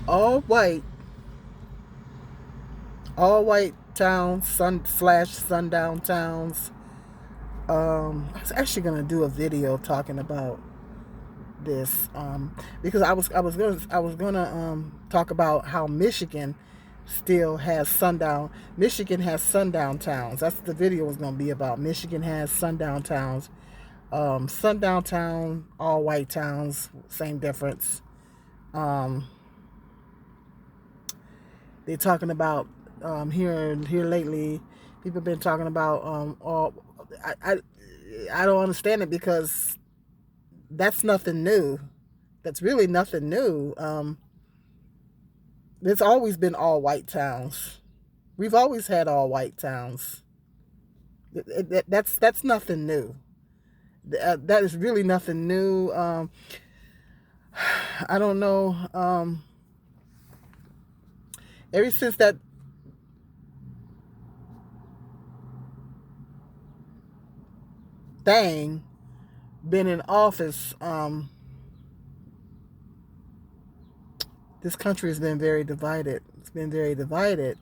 all white, all white towns, sundown towns. I was actually gonna do a video talking about this because I was gonna talk about how Michigan still has sundown. Michigan has sundown towns. That's what the video was gonna be about. Michigan has sundown towns. Sundown town, all white towns, same difference. Um, they're talking about here lately. People have been talking about all. I, I I don't understand it because that's nothing new. That's really nothing new. There's always been all white towns. We've always had all white towns. That's nothing new. That is really nothing new. I don't know. Ever since that thing been in office, this country has been very divided. It's been very divided,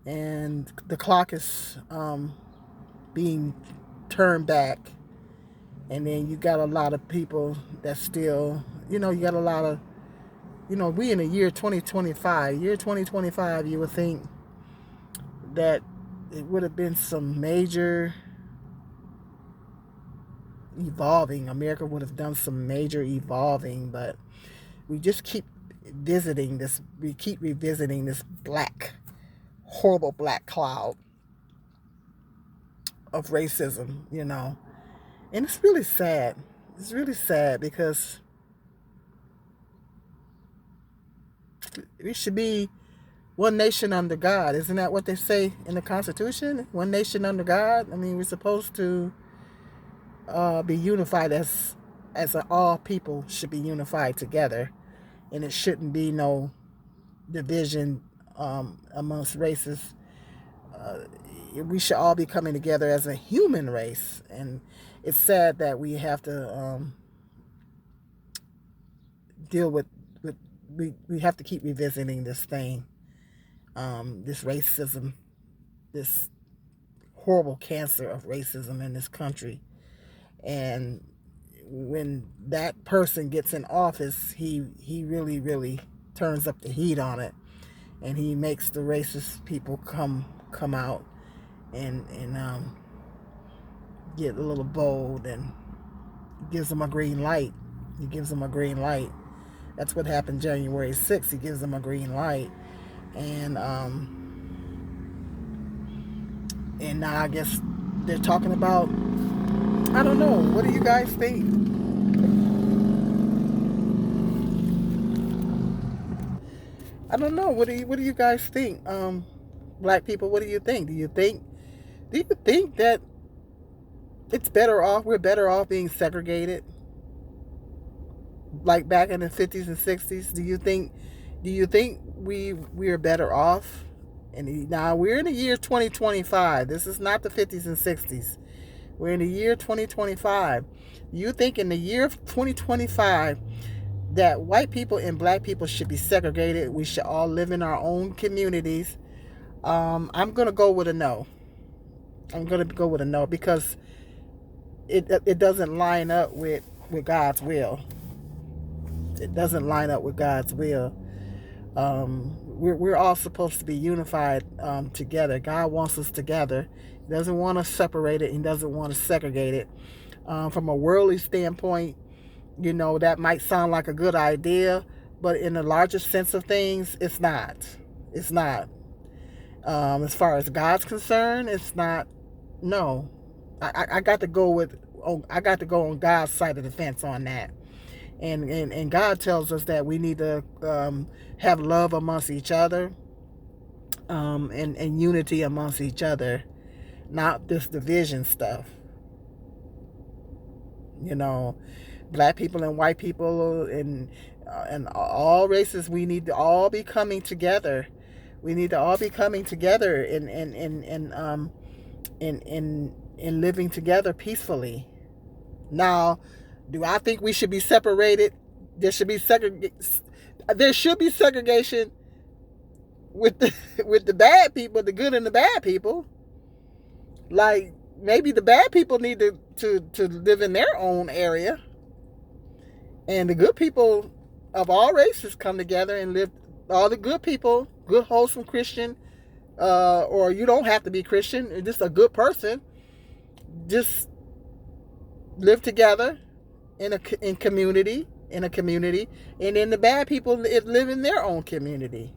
and the clock is being turned back. And then you got a lot of people that still, you got a lot of, we in the year 2025. Year 2025, you would think that it would have been some major evolving. America would have done some major evolving, but we just keep visiting this. We keep revisiting this horrible black cloud of racism, and it's really sad. It's really sad because we should be one nation under God. Isn't that what they say in the Constitution? One nation under God. I mean, we're supposed to be unified as all people should be unified together, and it shouldn't be no division amongst races. We should all be coming together as a human race, and it's sad that we have to deal with we have to keep revisiting this thing, this racism, this horrible cancer of racism in this country. And when that person gets in office, he really turns up the heat on it, and he makes the racist people come out and get a little bold, and gives them a green light. He gives them a green light. That's what happened January 6th. He gives them a green light, and now I guess they're talking about. I don't know. What do you guys think? I don't know. What do you guys think? Black people, what do you think? Do you think that it's better off? We're better off being segregated, like back in the 50s and 60s. Do you think we are better off? And now we're in the year 2025. This is not the 50s and 60s. We're in the year 2025. You think in the year 2025 that white people and black people should be segregated? We should all live in our own communities. I'm gonna go with a no. I'm gonna go with a no because it doesn't line up with God's will. It doesn't line up with God's will. We're all supposed to be unified together. God wants us together. He doesn't want us separated. He doesn't want us segregated. From a worldly standpoint, that might sound like a good idea, but in the larger sense of things, it's not. It's not. As far as God's concerned, it's not. No, I got to go with. Oh, I got to go on God's side of the fence on that. And God tells us that we need to have love amongst each other, and unity amongst each other, not this division stuff. You know, black people and white people and all races, we need to all be coming together. We need to all be coming together and living together peacefully. Now, do I think we should be separated? There should be There should be segregation with the with the bad people, the good and the bad people. Like maybe the bad people need to live in their own area, and the good people of all races come together and live. All the good people, good wholesome Christian, or you don't have to be Christian, just a good person, just live together in a community, and then the bad people live in their own community.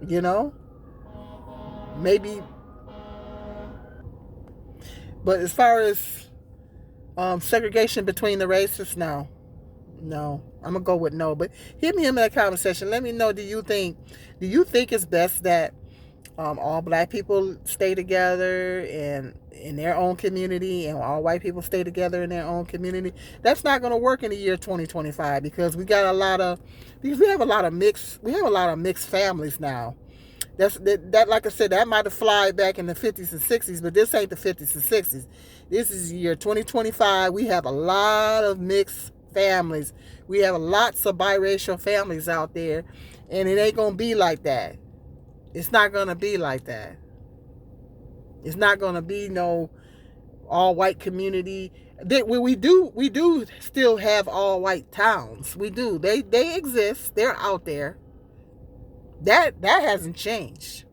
You know, maybe. But as far as segregation between the races, no. No, I'm gonna go with no. But hit me in the comment section. Let me know. Do you think it's best that all black people stay together and in their own community, and all white people stay together in their own community? That's not gonna work in the year 2025 because we have a lot of mixed families now. That like I said, that might have flied back in the 50s and 60s, but this ain't the 50s and 60s. This is the year 2025. We have a lot of mixed families. We have lots of biracial families out there, and it ain't gonna be like that. It's not gonna be like that. It's not gonna be no all white community. We do still have all white towns. We do. They exist. They're out there. That hasn't changed.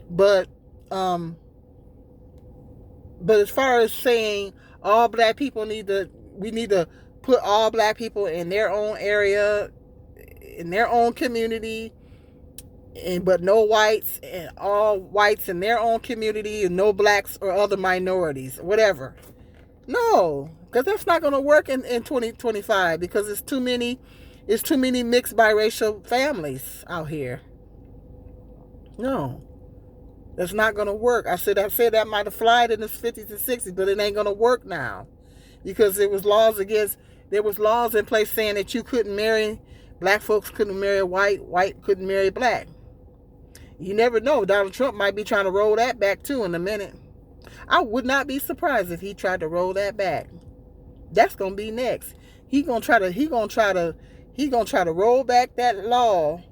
But as far as saying all black people we need to put all black people in their own area, in their own community, but no whites, and all whites in their own community, and no blacks or other minorities, whatever. No, because that's not going to work in 2025 because it's too many mixed biracial families out here. No. That's not going to work. I said that might have flied in the 50s and 60s, but it ain't going to work now. Because there was laws in place saying that you couldn't marry, black folks couldn't marry white couldn't marry black. You never know. Donald Trump might be trying to roll that back too in a minute. I would not be surprised if he tried to roll that back. That's going to be next. He going to try to roll back that law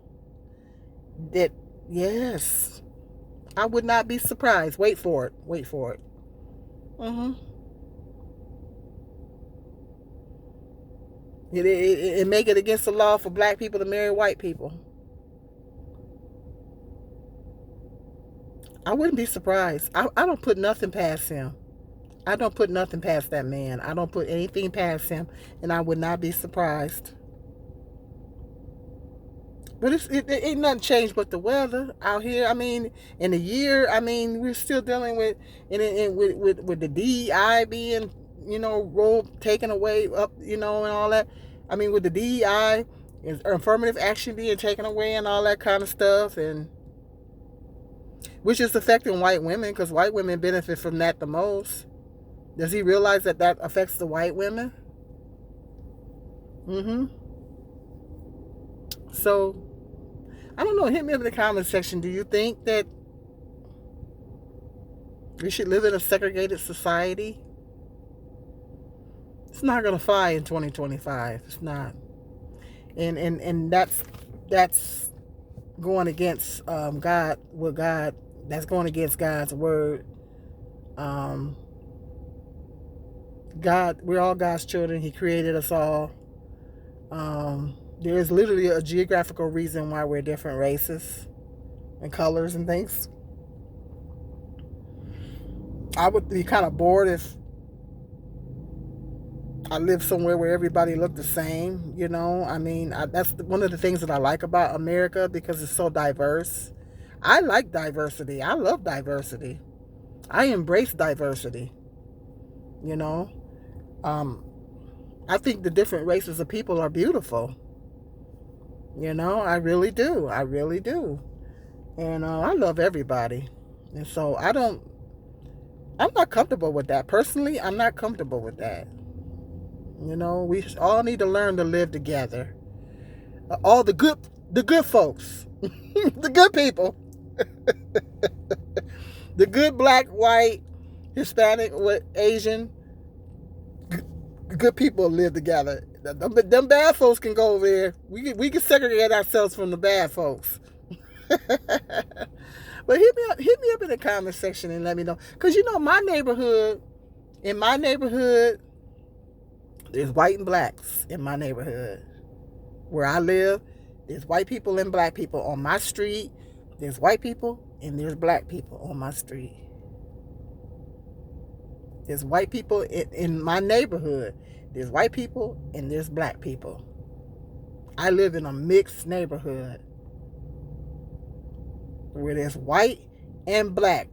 that, yes, I would not be surprised. Wait for it. It make it against the law for black people to marry white people. I wouldn't be surprised. I don't put nothing past him. I don't put nothing past that man. I don't put anything past him, and I would not be surprised. But it ain't nothing changed but the weather out here. I mean, in a year, we're still dealing with with the DEI being, role taken away up, and all that. With the DEI, affirmative action being taken away and all that kind of stuff, and which is affecting white women because white women benefit from that the most. Does he realize that affects the white women? So, I don't know. Hit me up in the comment section. Do you think that we should live in a segregated society? It's not going to fly in 2025. It's not. And that's going against God. That's going against God's word. God, we're all God's children. He created us all. There is literally a geographical reason why we're different races and colors and things. I would be kind of bored if I lived somewhere where everybody looked the same, that's one of the things that I like about America because it's so diverse. I like diversity. I love diversity. I embrace diversity. I think the different races of people are beautiful. I really do. And I love everybody. And so I'm not comfortable with that. Personally, I'm not comfortable with that. We all need to learn to live together. All the good folks, the good people, the good black, white, Hispanic with Asian, good people live together. Them bad folks can go over there. We can segregate ourselves from the bad folks. But hit me up in the comment section and let me know. Because in my neighborhood, there's white and blacks in my neighborhood. Where I live, there's white people and black people on my street. There's white people and there's black people on my street. There's white people in my neighborhood. There's white people and there's black people. I live in a mixed neighborhood where there's white and black.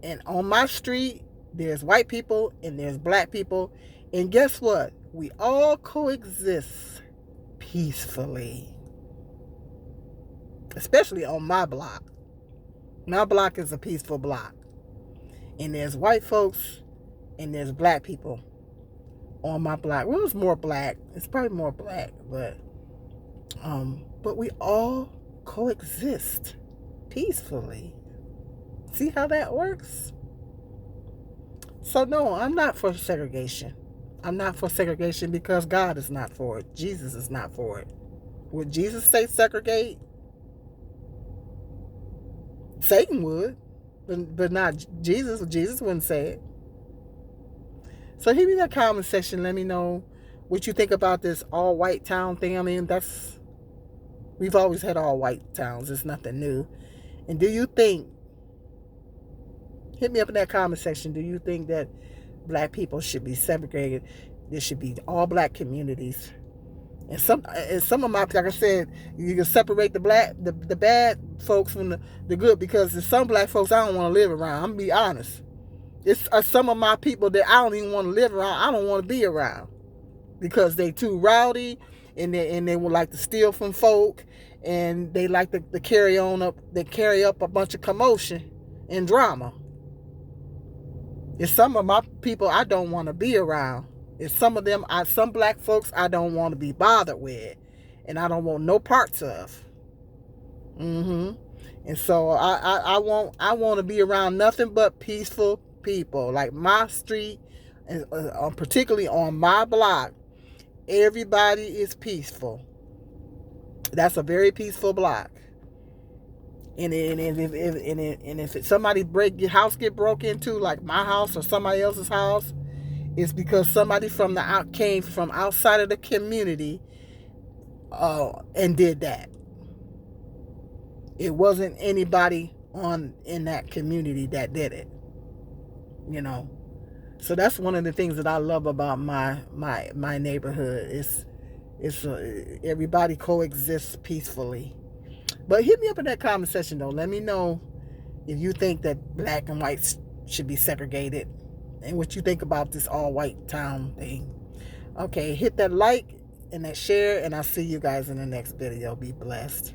And on my street, there's white people and there's black people. And guess what? We all coexist peacefully. Especially on my block. My block is a peaceful block. And there's white folks and there's black people on my block. Well, it's more black. It's probably more black, but we all coexist peacefully. See how that works? So no, I'm not for segregation. I'm not for segregation because God is not for it. Jesus is not for it. Would Jesus say segregate? Satan would, but not Jesus. Jesus wouldn't say it. So hit me in that comment section. Let me know what you think about this all-white town thing. I mean, we've always had all-white towns. It's nothing new. And do you think, hit me up in that comment section, do you think that black people should be segregated? There should be all black communities. And some of my, like I said, you can separate the bad folks from the good, because there's some black folks I don't want to live around. I'm going to be honest. It's some of my people that I don't even want to live around. I don't want to be around because they too rowdy, and they would like to steal from folk, and they like to carry up a bunch of commotion and drama. It's some of my people I don't want to be around. It's some black folks I don't want to be bothered with, and I don't want no parts of. And so I want to be around nothing but peaceful people. Like my street, and particularly on my block, everybody is peaceful. That's a very peaceful block. And if somebody your house get broke into, like my house or somebody else's house, it's because somebody came from outside of the community and did that. It wasn't anybody in that community that did it. So that's one of the things that I love about my neighborhood. It's everybody coexists peacefully. But hit me up in that comment section though. Let me know if you think that black and white should be segregated, and what you think about this all white town thing. Okay, hit that like and that share, and I'll see you guys in the next video. Be blessed.